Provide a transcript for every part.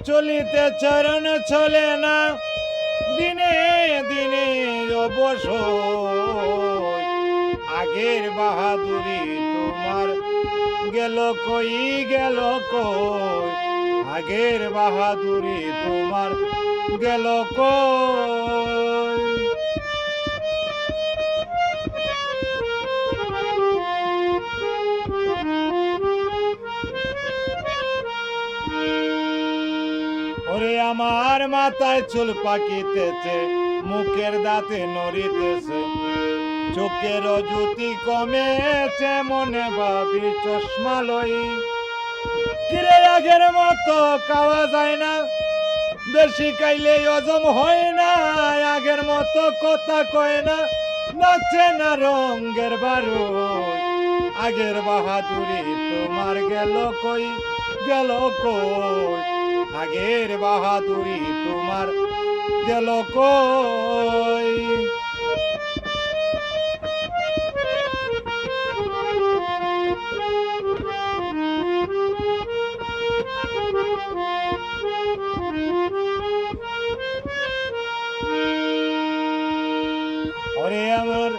চলিতে চরণ চলে না, দিনে দিনে অবসর। আগের বাহাদুরি তোমার গেল কই, গেল কই। আগের বাহাদুরি তোমার গেল কই। ওরে আমার মাথায় চুল পাকিতেছে, মুখের দাঁতে নড়িতেছে, চোখের জ্যোতি কমেছে, মনে ভাবি চশমা লই। কিরে আগের মতো খাওয়া যায় না, বেশি খাইলে হজম হয় না। আগের মতো কথা কয় না, নাচে না রঙের বারুদ। আগের বাহাদুরি তোমার গেল কই, গেল কই। আগের বাহাদুরি তোমার গেল কই। ওরে আমার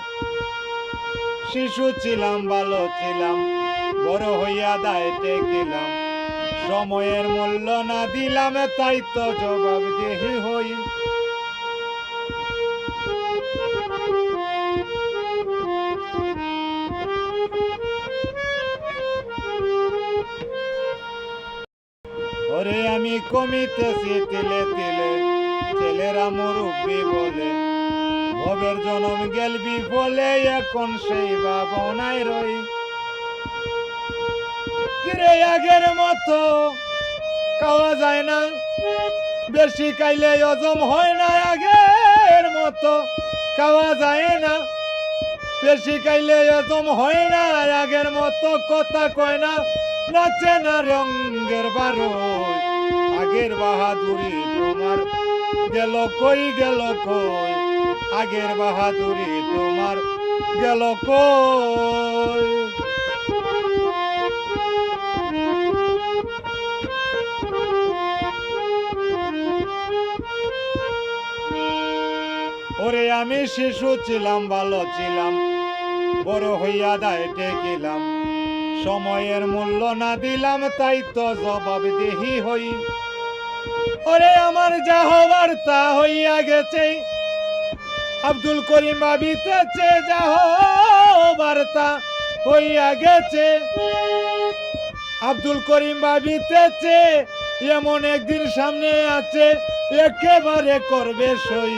শিশু ছিলাম, ভালো ছিলাম, বড় হইয়া দায়িত্বে গেলাম। সময়ের মূল্য না দিলাম, তাই তো জবাবদিহি হই। ওরে আমি কমিতেছি তিলে তিলে, ছেলেরা মুরব্বি বলে, ভবের জনম গেলবি বলে, এখন সেই ভাবনায় রই। কিরে আগের মতো খাওয়া যায় না, বেশি খাইলে হজম হয় না। আগের মতো খাওয়া যায় না, বেশি খাইলে হজম হয় না। আগের মতো কথা কয় না, নাচে না রঙের বারুদ। আগের বাহাদুরি তোমার গেল কই, গেল কই। আগের বাহাদুরি তোমার গেল কই। ওরে আমি শিশু ছিলাম, ভালো ছিলাম, বড় হইয়া দায়িত্বে গেলাম। সময়ের মূল্য না দিলাম, তাই তো জবাবদিহি হই। ওরে আমার যা হবার তা হইয়া গেছে, আব্দুল করিম ভাবিতেছে, যা হবার তা হইয়া গেছে। আব্দুল করিম ভাবিতেছে, এমন একদিন সামনে আছে, একেবারে করবে সই।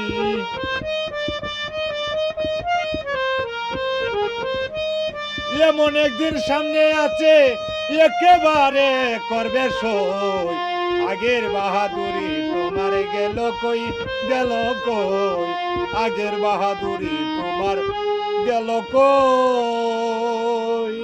এমন একদিন সামনে আছে, একেবারে করবে সই। আগের বাহাদুরি তোমার গেল কই, গেল কই। আগের বাহাদুরি তোমার গেল কই।